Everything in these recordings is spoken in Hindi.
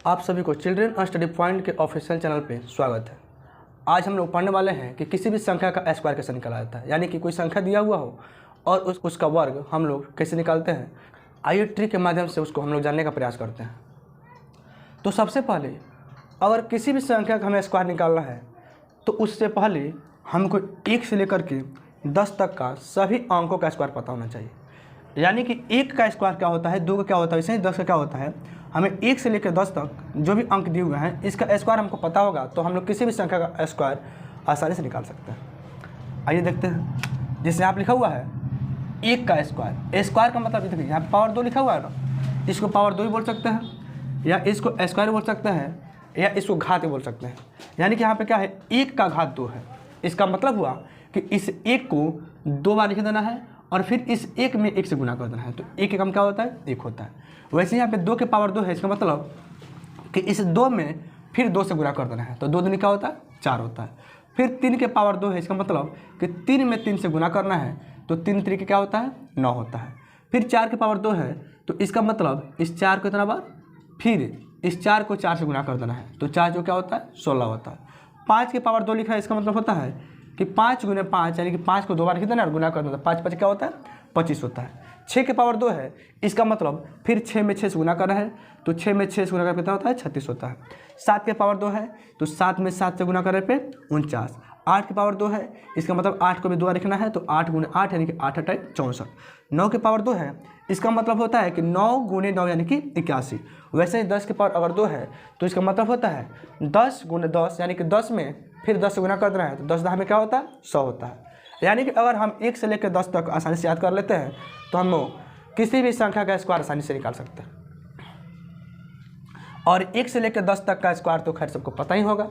आप सभी को चिल्ड्रन स्टडी पॉइंट के ऑफिशियल चैनल पे स्वागत है। आज हम लोग पढ़ने वाले हैं कि किसी भी संख्या का स्क्वायर कैसे निकाला जाता है, यानी कि कोई संख्या दिया हुआ हो और उसका वर्ग हम लोग कैसे निकालते हैं। आइए ट्रिक के माध्यम से उसको हम लोग जानने का प्रयास करते हैं। तो सबसे पहले अगर किसी भी संख्या का हमें स्क्वायर निकालना है तो उससे पहले हमको 1 से लेकर के 10 तक का सभी अंकों का स्क्वायर पता होना चाहिए। यानी कि 1 का स्क्वायर क्या होता है, 2 का क्या होता है, वैसे ही 10 का क्या होता है। हमें 1 से लेकर 10 तक जो भी अंक दिए हुए हैं इसका स्क्वायर हमको पता होगा तो हम लोग किसी भी संख्या का स्क्वायर आसानी से निकाल सकते हैं। आइए देखते हैं। जैसे यहाँ पर लिखा हुआ है 1 का स्क्वायर। स्क्वायर का मतलब देखिए यहाँ पावर 2 लिखा हुआ है ना, इसको पावर 2 भी बोल सकते हैं या इसको स्क्वायर बोल सकते हैं या इसको घात बोल सकते हैं। यानी कि यहाँ पे क्या है, 1 का घात 2 है। इसका मतलब हुआ कि इस 1 को 2 बार लिख देना है और फिर इस 1 में 1 से गुना कर देना है, तो 1 एकम क्या होता है, 1 होता है। वैसे यहाँ पे 2 के पावर 2 है, इसका मतलब कि इस 2 में फिर 2 से गुना कर देना है, तो 2 दूनी क्या होता है, 4 होता है। फिर 3 के पावर 2 है, इसका मतलब कि 3 में 3 से गुना करना है, तो 3 तरीके क्या होता है, 9 होता है। फिर 4 के पावर 2 है, तो इसका मतलब इस 4 को इतना बार, फिर इस 4 को 4 से गुना कर देना है, तो 4 जो क्या होता है, 16 होता है। 5 के पावर 2 लिखा है, इसका मतलब होता है कि 5 गुने 5 यानी कि 5 को 2 बार लिख देना और गुना कर देना, 5 5 क्या होता है, 25 होता है। 6 के पावर 2 है, इसका मतलब फिर 6 में 6 से गुना करना है, तो 6 में 6 से गुना करके कितना होता है, 36 होता है। 7 के पावर 2 है, तो 7 में 7 से गुना करने पे 49। 8 के पावर 2 है, इसका मतलब 8 को भी 2 बार लिखना है, तो 8 गुने 8 यानी कि 8 8 64। 9 के पावर 2 है, इसका मतलब होता है कि 9 गुने 9 यानी कि 81। वैसे ही 10 के पावर अगर 2 है तो इसका मतलब होता है 10 गुने 10 यानी कि 10 में फिर 10 से गुना कर देना है, तो 10 में क्या होता है, 100 होता है। यानी कि अगर हम 1 से लेकर 10 तक आसानी से याद कर लेते हैं तो हम लोग किसी भी संख्या का स्क्वायर आसानी से निकाल सकते हैं। और 1 से लेकर 10 तक का स्क्वायर तो खैर सबको पता ही होगा।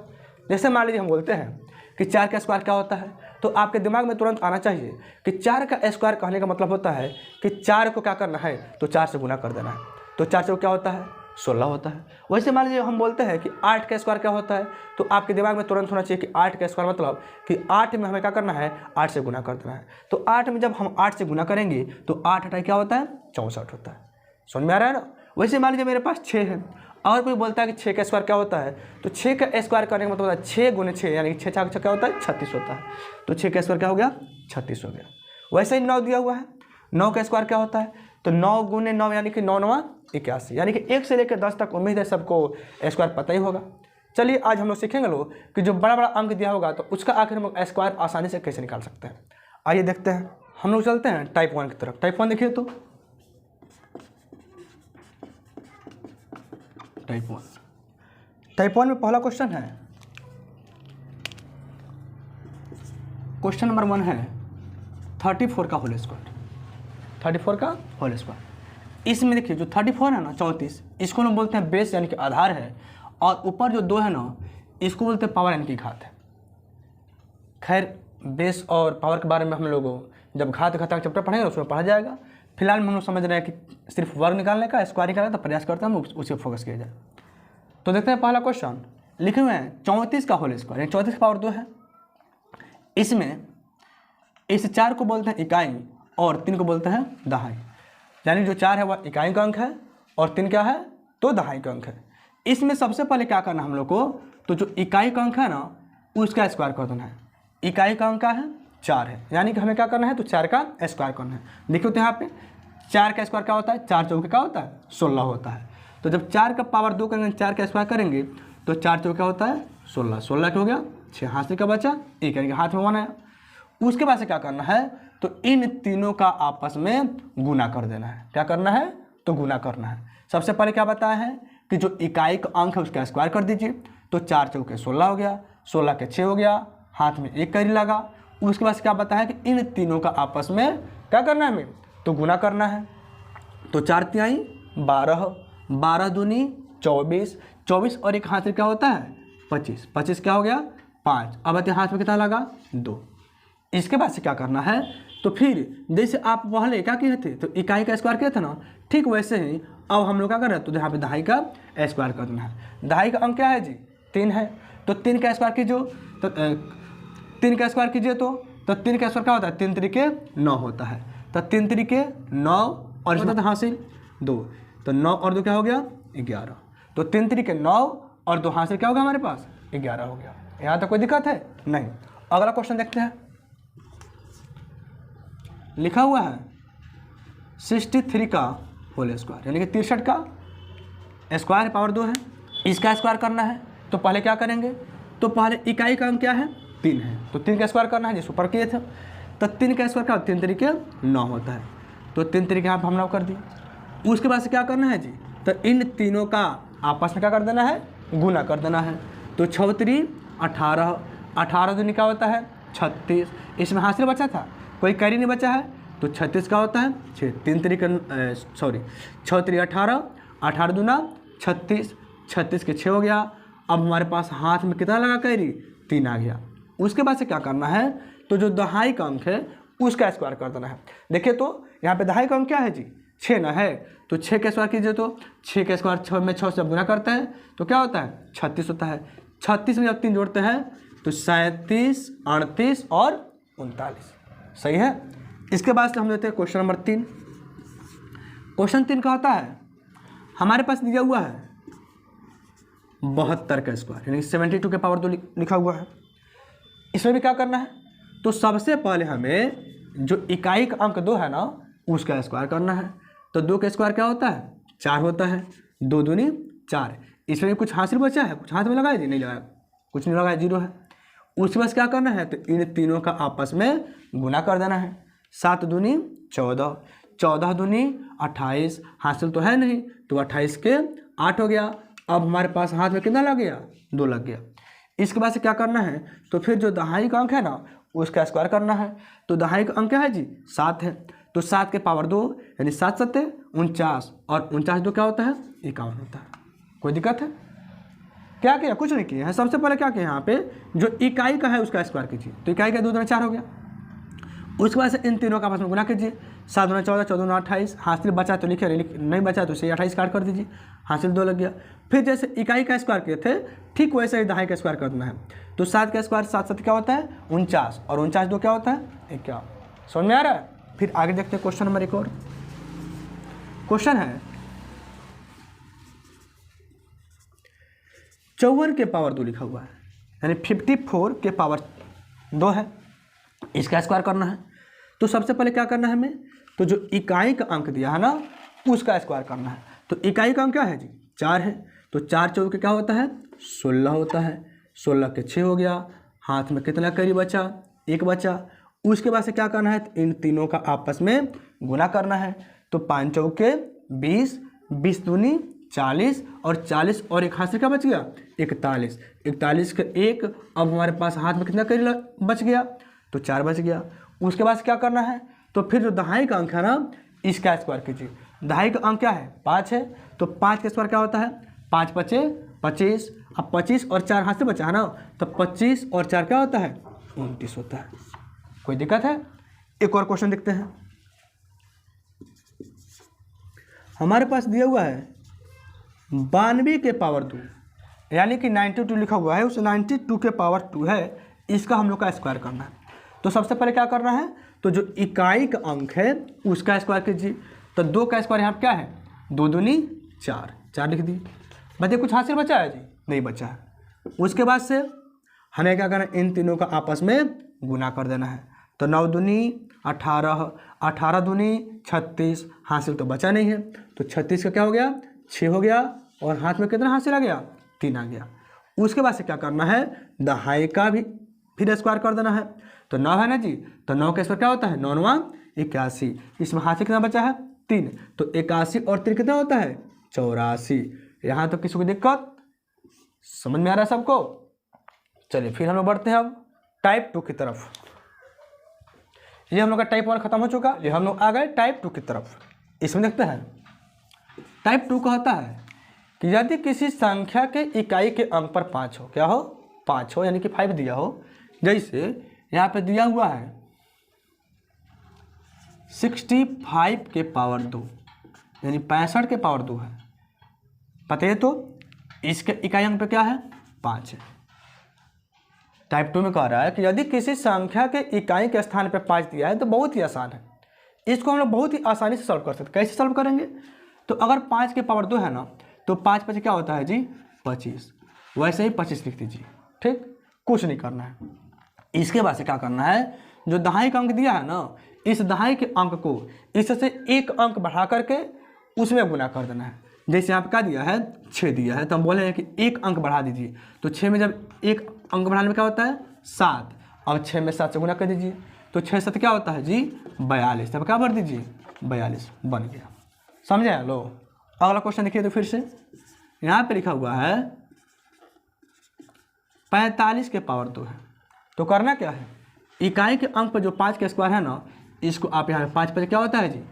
जैसे मान लीजिए हम बोलते हैं कि 4 का स्क्वायर क्या होता है, तो आपके दिमाग में तुरंत आना चाहिए कि 4 का स्क्वायर कहने का मतलब होता है कि 4 को क्या करना है, तो 4 से गुना कर देना है, तो 4 से क्या होता है, 16 होता है। वैसे मान लीजिए हम बोलते हैं कि 8 का स्क्वायर क्या होता है, तो आपके दिमाग में तुरंत होना चाहिए कि 8 का स्क्वायर मतलब कि 8 में हमें क्या करना है, 8 से गुना कर देना है। तो 8 में जब हम 8 से गुना करेंगे तो 8 8 क्या होता है, 64 होता है। समझ में आ रहा है ना। वैसे मान लीजिए मेरे पास 6 है और कोई बोलता है कि 6 का स्क्वायर क्या होता है, तो 6 का स्क्वायर करने का मतलब होता है 6 गुने 6 यानी कि 6 6 क्या होता है, 36 होता है। तो 6 का स्क्वायर क्या हो गया, 36 हो गया। वैसे ही 9 दिया हुआ है, 9 का स्क्वायर क्या होता है, तो 9 गुने 9 यानी कि 9 9 81 यानी कि 1 से लेकर 10 तक उम्मीद है सबको स्क्वायर पता ही होगा। चलिए आज हम लोग सीखेंगे लोग कि जो बड़ा बड़ा अंक दिया होगा तो उसका आखिर हम स्क्वायर आसानी से कैसे निकाल सकते हैं। आइए देखते हैं। हम लोग चलते हैं टाइप 1 की तरफ। टाइप 1 देखिए, तो टाइप 1 में पहला क्वेश्चन है, क्वेश्चन नंबर 1 है 34 का होल स्क्वायर। 34 का होल स्क्वायर। इसमें देखिए जो 34 है ना, 34, इसको हम बोलते हैं बेस यानी कि आधार है, और ऊपर जो 2 है ना इसको बोलते हैं पावर यानी कि घात है। खैर बेस और पावर के बारे में हम लोग जब घात घाता का चैप्टर पढ़ेंगे उसमें पढ़ा जाएगा। फिलहाल में हम लोग समझ रहे हैं कि सिर्फ वर्ग निकालने का, स्क्वायर निकालने का प्रयास करते हैं, हम उसे फोकस किया जाए। तो देखते हैं पहला क्वेश्चन लिखे हुए हैं 34 का होल स्क्वायर, 34 का पावर 2 है। इसमें इस 4 को बोलते हैं इकाई और 3 को बोलते हैं दहाई। यानी जो 4 है वह इकाई का अंक है और 3 क्या है, तो दहाई का अंक है। इसमें सबसे पहले क्या करना है हम लोग को, तो जो इकाई का अंक है ना उसका स्क्वायर कर देना है। इकाई का अंक है 4 है, यानी कि हमें क्या करना है, तो 4 का स्क्वायर करना है। देखिए तो यहाँ पे 4 का स्क्वायर क्या होता है, 4 चौके क्या होता है, 16 होता है। तो जब 4 का पावर 2 करेंगे, 4 का स्क्वायर करेंगे तो 4 चौके क्या होता है, 16। 16 क्या हो गया, 6 हाथ से क्या बचा, 1 यानी कि हाथ में 1 आया। उसके बाद से क्या करना है, तो इन तीनों का आपस में गुना कर देना है। क्या करना है, तो गुना करना है। सबसे पहले क्या बताया है कि जो इकाई का अंक है उसका स्क्वायर कर दीजिए, तो 4 चौके 16 हो गया, 16 के 6 हो गया, हाथ में 1 कैरी लगा। उसके बाद क्या बताया कि इन तीनों का आपस में क्या करना है हमें, तो गुना करना है। तो 4 तिहाई 12, 12 दूनी 24, 24 और 1 हाथ में क्या होता है, 25, 25 क्या हो गया, 5। अब हाथ में कितना लगा, 2। इसके बाद से क्या करना है, तो फिर जैसे आप पहले क्या किए थे, तो इकाई का स्क्वायर किए थे ना, ठीक वैसे ही अब हम लोग क्या कर रहे हैं, तो यहाँ पे दहाई का स्क्वायर करना है। दहाई का अंक क्या है जी, 3 है, तो 3 का स्क्वायर कीजिए, तो 3 का स्क्वायर कीजिए तो 3 का स्क्वायर क्या होता है, 3 तरीके 9 होता है। तो 3 तरीके 9 और इसमें हासिल 2, तो 9 और 2 क्या हो गया, 11। तो 3 3 9 और 2 हाथ से क्या होगा हमारे पास 11 हो गया। यहाँ तक कोई दिक्कत है नहीं। अगला क्वेश्चन देखते हैं। लिखा हुआ है 63 का होल स्क्वायर यानी कि 63 का स्क्वायर पावर 2 है, इसका स्क्वायर करना है। तो पहले क्या करेंगे, तो पहले इकाई का अंक क्या है 3 है, तो 3 का स्क्वायर करना है, जिस ऊपर किए थे। तो 3 का स्क्वायर का 3 3 9 होता है, तो 3 3 यहाँ पर हम लोग कर दिए। उसके बाद से क्या करना है जी, तो इन तीनों का आपस में क्या कर देना है, गुना कर देना है। तो 6 3 18, 18 दूनी क्या होता है 36, इसमें हासिल बचा था, कोई कैरी नहीं बचा है, तो 36 का होता है 6, 3 3 6 3 18, 18 दूना 36, 36 के 6 हो गया। अब हमारे पास हाथ में कितना लगा कैरी 3 आ गया। उसके बाद से क्या करना है, तो जो दहाई का अंक है उसका स्क्वायर कर देना है। देखिए तो यहाँ पे दहाई का अंक क्या है जी 6 ना है, तो 6 का स्क्वायर कीजिए, तो 6 का स्क्वायर 6 में 6 से गुना करते हैं तो क्या होता है 36 होता है। 36 में जब 3 जोड़ते हैं तो 37, 38 और 39 सही है। इसके बाद से हम लेते हैं क्वेश्चन नंबर 3। क्वेश्चन 3 का होता है हमारे पास दिया हुआ है 72 का स्क्वायर यानी 72 के पावर 2 लिखा हुआ है। इसमें भी क्या करना है, तो सबसे पहले हमें जो इकाई का अंक 2 है ना उसका स्क्वायर करना है। तो 2 का स्क्वायर क्या होता है 4 होता है, 2 दूनी 4। इसमें भी कुछ हासिल बचा है, कुछ हाथ में लगाया जी नहीं लगाया, कुछ नहीं लगाया 0 है। उसके बाद क्या करना है, तो इन तीनों का आपस में गुना कर देना है। 7 दूनी 14, 14 दूनी 28, हासिल तो है नहीं, तो 28 के 8 हो गया। अब हमारे पास हाथ में कितना लग गया 2 लग गया। इसके बाद से क्या करना है, तो फिर जो दहाई का अंक है ना उसका स्क्वायर करना है। तो दहाई का अंक क्या है जी 7 है, तो 7 के पावर 2 यानी 7 7 49 और 49 2 क्या होता है 51 होता है। कोई दिक्कत है, क्या किया, कुछ नहीं किया है। सबसे पहले क्या किया, यहाँ पे जो इकाई का है उसका स्क्वायर कीजिए, तो इकाई का 2 दूना 4 हो गया। उसके बाद से इन तीनों का आपस में गुना कीजिए, 7 दूना 14, 14 दूना 28, हासिल बचा तो लिखे, नहीं बचा तो उसे 28 काट कर दीजिए, हासिल 2 लग गया। फिर जैसे इकाई का स्क्वायर किए थे ठीक वैसे ही दहाई का स्क्वायर करना है। तो 7 का स्क्वायर 7 7 क्या होता है 49 और 49 2 क्या होता है 51। समझ में आ रहा है। फिर आगे देखते हैं क्वेश्चन नंबर 1 और। क्वेश्चन है 54 के पावर 2 लिखा हुआ है यानी 54 के पावर 2 है, इसका स्क्वायर करना है। तो सबसे पहले क्या करना है हमें, तो जो इकाई का अंक दिया है ना उसका स्क्वायर करना है। तो इकाई का अंक क्या है जी 4 है, तो 4 चौके क्या होता है 16 होता है, 16 के 6 हो गया। हाथ में कितना कैरी बचा 1 बचा। उसके बाद से क्या करना है, तो इन तीनों का आपस में गुना करना है। तो 5 चौके 20, 20 दूनी 40 और 40 और 1 हाथ से क्या बच गया 41, 41 के 1। अब हमारे पास हाथ में कितना कैरी बच गया, तो 4 बच गया। उसके बाद क्या करना है, तो फिर जो दहाई का अंक है ना इसका स्क्वायर कीजिए। दहाई का अंक क्या है 5 है, तो 5 का स्क्वायर क्या होता है 5 5 25। अब 25 और 4 हाथ से बचा है ना, तो 25 और 4 क्या होता है 29 होता है। कोई दिक्कत है। एक और क्वेश्चन देखते हैं। हमारे पास दिया हुआ है 92 के पावर 2 यानी कि 92 लिखा हुआ है, उस 92 के पावर 2 है, इसका हम लोग का स्क्वायर करना है। तो सबसे पहले क्या करना है, तो जो इकाई का अंक है उसका स्क्वायर कीजिए। तो 2 का स्क्वायर यहाँ क्या है 2 दूनी 4, 4 लिख दी। बच्चे कुछ हासिल बचा है जी नहीं बचा है। उसके बाद से हमें क्या करना है, इन तीनों का आपस में गुना कर देना है। तो 9 दूनी 18, 18 दूनी 36, हासिल तो बचा नहीं है, तो 36 का क्या हो गया 6 हो गया और हाथ में कितना हासिल आ गया 3 आ गया। उसके बाद से क्या करना है, दहाई का भी फिर स्क्वायर कर देना है। तो 9 है ना जी, तो 9 का स्क्वायर क्या होता है 9 9 81, इसमें हाथ से कितना बचा है 3, तो 81 और 3 कितना होता है 84। यहाँ तो किसी को दिक्कत समझ में आ रहा है सबको। चलिए फिर हम लोग बढ़ते हैं अब टाइप 2 की तरफ। ये हम लोग का टाइप 1 खत्म हो चुका, ये हम लोग आ गए टाइप 2 की तरफ। इसमें देखते हैं टाइप 2 का होता है कि यदि किसी संख्या के इकाई के अंक पर 5 हो, क्या हो 5 हो यानी कि 5 दिया हो। जैसे यहाँ पे दिया हुआ है 65 के पावर 2 यानी 65 के पावर 2 है, पता है। तो इसके इकाई अंक पे क्या है 5 है। टाइप 2 में कह रहा है कि यदि किसी संख्या के इकाई के स्थान पे 5 दिया है तो बहुत ही आसान है, इसको हम लोग बहुत ही आसानी से सॉल्व कर सकते हैं। कैसे सॉल्व करेंगे, तो अगर 5 के पावर 2 है ना, तो 5 5 क्या होता है जी 25, वैसे ही 25 लिख दीजिए। ठीक, कुछ नहीं करना है। इसके बाद से क्या करना है, जो दहाई का अंक दिया है ना, इस दहाई के अंक को इससे एक अंक बढ़ा करके उसमें गुना कर देना है। जैसे यहाँ पे क्या दिया है 6 दिया है, तो हम बोले हैं कि एक अंक बढ़ा दीजिए। तो 6 में जब एक अंक बढ़ाने में क्या होता है 7, अब 6 में 7 से गुना कर दीजिए, तो 6 7 क्या होता है जी 42। तब क्या भर दीजिए 42, बन गया। समझे? लो अगला क्वेश्चन देखिए। तो फिर से यहाँ पे लिखा हुआ है 45 के पावर 2 है। तो करना क्या है, इकाई के अंक पर जो 5 का स्क्वायर है ना, इसको आप यहाँ पे 5 5 क्या होता है जी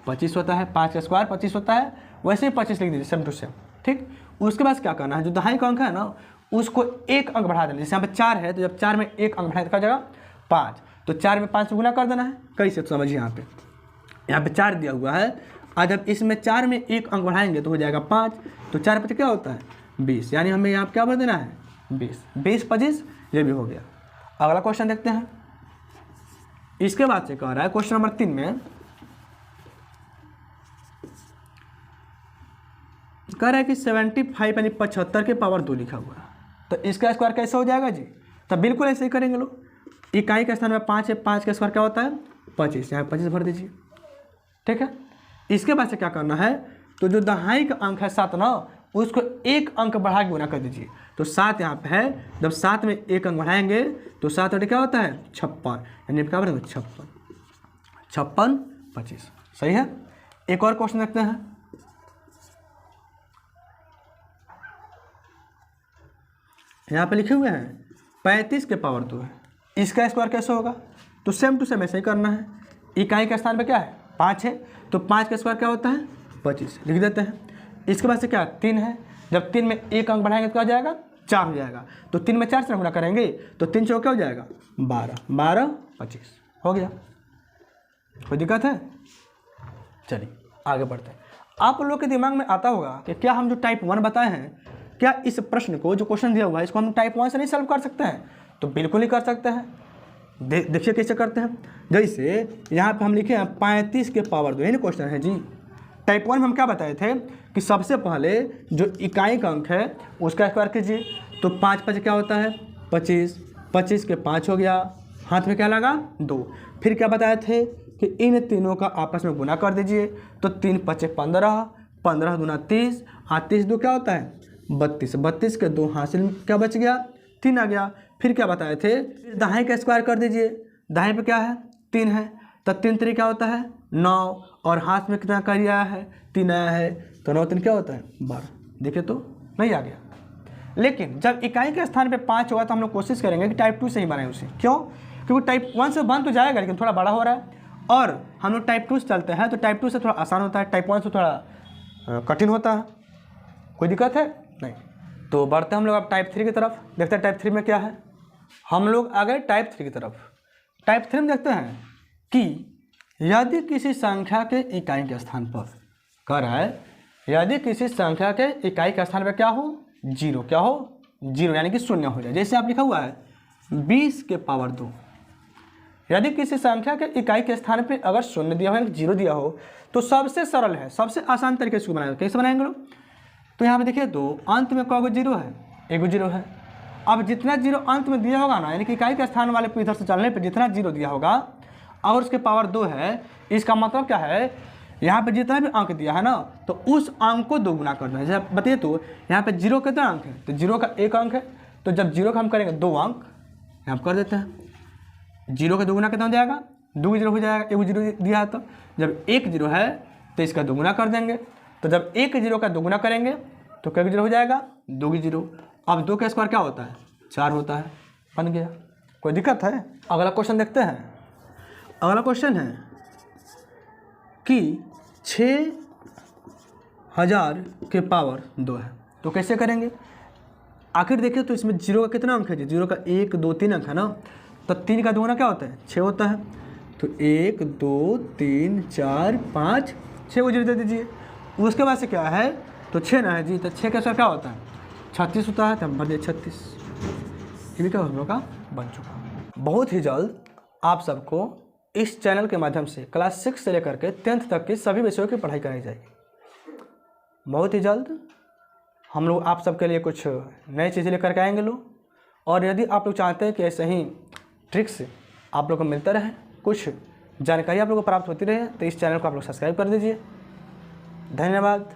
25 होता है, 5 का स्क्वायर 25 होता है, वैसे ही 25 लिख दीजिए सेम टू सेम। ठीक, उसके बाद क्या करना है, जो दहाई का अंक है ना उसको एक अंक बढ़ा देना। जैसे यहाँ पे 4 है, तो जब 4 में एक अंक बढ़ाए तो क्या जगह 5, तो 4 में 5 से गुना कर देना है। कैसे तो समझिए, यहाँ पे 4 दिया हुआ है, और जब इसमें 4 में एक अंक बढ़ाएंगे तो हो जाएगा 5, तो 4 5 क्या होता है 20, यानी हमें यहाँ पे क्या भर देना है 20, 20 25, ये भी हो गया। अगला क्वेश्चन देखते हैं। इसके बाद से कह रहा है क्वेश्चन नंबर 3 में कह रहा है कि 75 यानी 75 के पावर 2 लिखा हुआ है, तो इसका स्क्वायर कैसे हो जाएगा जी, तब बिल्कुल ऐसे ही करेंगे लोग। इकाई के स्थान में 5 है, 5 का स्क्वायर क्या होता है 25, यहाँ 25 भर दीजिए। ठीक है, इसके बाद से क्या करना है, तो जो दहाई का अंक है 7 ना, उसको एक अंक बढ़ा के गुना कर दीजिए। तो 7 यहाँ पे है, जब 7 में एक अंक बढ़ाएंगे तो 7 क्या होता है 56, यानी क्या बढ़ेगा 56, 56 25। सही है। एक और क्वेश्चन देखते हैं। यहाँ पे लिखे हुए हैं 35 के पावर 2 है, इसका स्क्वायर कैसे होगा, तो सेम टू सेम ऐसे ही करना है। इकाई के स्थान पे क्या है 5 है, तो 5 का स्क्वायर क्या होता है 25, लिख देते हैं। इसके बाद से क्या 3 है, जब 3 में एक अंक बढ़ाएंगे तो क्या हो जाएगा 4 हो जाएगा, तो 3 में 4 से गुणा करेंगे तो 3 चौक क्या हो जाएगा 12, 12 25 हो गया। कोई दिक्कत है? चलिए आगे बढ़ते हैं। आप लोग के दिमाग में आता होगा कि क्या हम जो टाइप 1 बताए हैं, क्या इस प्रश्न को जो क्वेश्चन दिया हुआ है इसको हम टाइप 1 से नहीं सॉल्व कर सकते हैं? तो बिल्कुल ही कर सकते हैं। देखिए कैसे करते हैं। जैसे यहाँ पे हम लिखे हैं 35 के पावर 2, यही ना क्वेश्चन है जी। टाइप 1 में हम क्या बताए थे कि सबसे पहले जो इकाई का अंक है उसका स्क्वायर कीजिए, तो 5 5 क्या होता है 25, 25 के 5 हो गया, हाथ में क्या लगा 2। फिर क्या बताए थे कि इन तीनों का आपस में गुना कर दीजिए, तो 3 5 15, 15 दूना 30, 30 2 क्या होता है 32, 32 के 2 हासिल क्या बच गया 3 आ गया। फिर क्या बताए थे, फिर दहाई का स्क्वायर कर दीजिए, दहाई पे क्या है 3 है, तो 3 3 क्या होता है 9, और हाथ में कितना कर आया है 3 आया है, तो 9 3 क्या होता है 12। देखिए तो नहीं आ गया। लेकिन जब इकाई के स्थान पे 5 होगा तो हम लोग कोशिश करेंगे कि टाइप 2 से ही बनाएं उसे। क्यों? क्योंकि टाइप 1 से बन तो जाएगा लेकिन थोड़ा बड़ा हो रहा है, और हम लोग टाइप 2 से चलते हैं तो टाइप 2 से थोड़ा आसान होता है, टाइप 1 से थोड़ा कठिन होता है। कोई दिक्कत है? नहीं। तो बढ़ते हम लोग अब टाइप 3 की तरफ। देखते हैं टाइप 3 में क्या है। हम लोग आ गए टाइप 3 की तरफ। टाइप 3 में देखते हैं कि यदि किसी संख्या के इकाई के स्थान पर कह रहा है, यदि किसी संख्या के इकाई के स्थान पर क्या हो 0, क्या हो 0, यानी कि 0 हो जाए। जैसे आप लिखा हुआ है 20 के पावर 2। यदि किसी संख्या के इकाई के स्थान पर अगर 0 दिया हो या 0 दिया हो तो सबसे सरल है, सबसे आसान तरीके से बनाएंगे। कैसे बनाएंगे लोग? तो यहाँ पे देखिए तो अंत में कौन 0 है, एक 0 है। अब जितना 0 अंत में दिया होगा ना, यानी कि इकाई के स्थान वाले पे इधर से चलने पे जितना 0 दिया होगा और उसके पावर 2 है, इसका मतलब क्या है, यहाँ पे जितना भी अंक दिया है ना तो उस अंक को 2 गुना करना है। जैसे बताइए तो यहाँ पे 0 कितना अंक है, तो 0 का एक अंक है, तो जब 0 का हम करेंगे 2 अंक यहाँ कर देते हैं। 0 का 2 गुना कितना हो जाएगा 2 0 हो जाएगा, एक 0 दिया है, तो जब 1 0 है तो इसका 2 गुना कर देंगे, तो जब 1 0 का 2 गुना करेंगे तो क्या 0 हो जाएगा 2 0। अब 2 का स्क्वायर क्या होता है 4 होता है, बन गया। कोई दिक्कत है? अगला क्वेश्चन देखते हैं। अगला क्वेश्चन है कि 6000 के पावर 2 है, तो कैसे करेंगे? आखिर देखिए तो इसमें 0 का कितना अंक है जी, 0 का 1 2 3 अंक है ना, तो 3 का 2 गुना क्या होता है 6 होता है, तो 1 2 3 4 5 6 को 0 दे दीजिए। उसके बाद से क्या है, तो 6 ना है जी, तो 6 का स्क्वायर क्या होता है 36 होता है, तो हम भर दिए 36। ये भी क्या हम लोग का बन चुका। बहुत ही जल्द आप सबको इस चैनल के माध्यम से क्लास 6 से लेकर के 10th तक की सभी विषयों की पढ़ाई कराई जाएगी। बहुत ही जल्द हम लोग आप सबके लिए कुछ नई चीज़ें लेकर के आएंगे लोग। और यदि आप लोग चाहते हैं कि ऐसे ही ट्रिक्स आप लोग को मिलता रहे, कुछ जानकारी आप लोग को प्राप्त होती रहे, तो इस चैनल को आप लोग सब्सक्राइब कर दीजिए। धन्यवाद।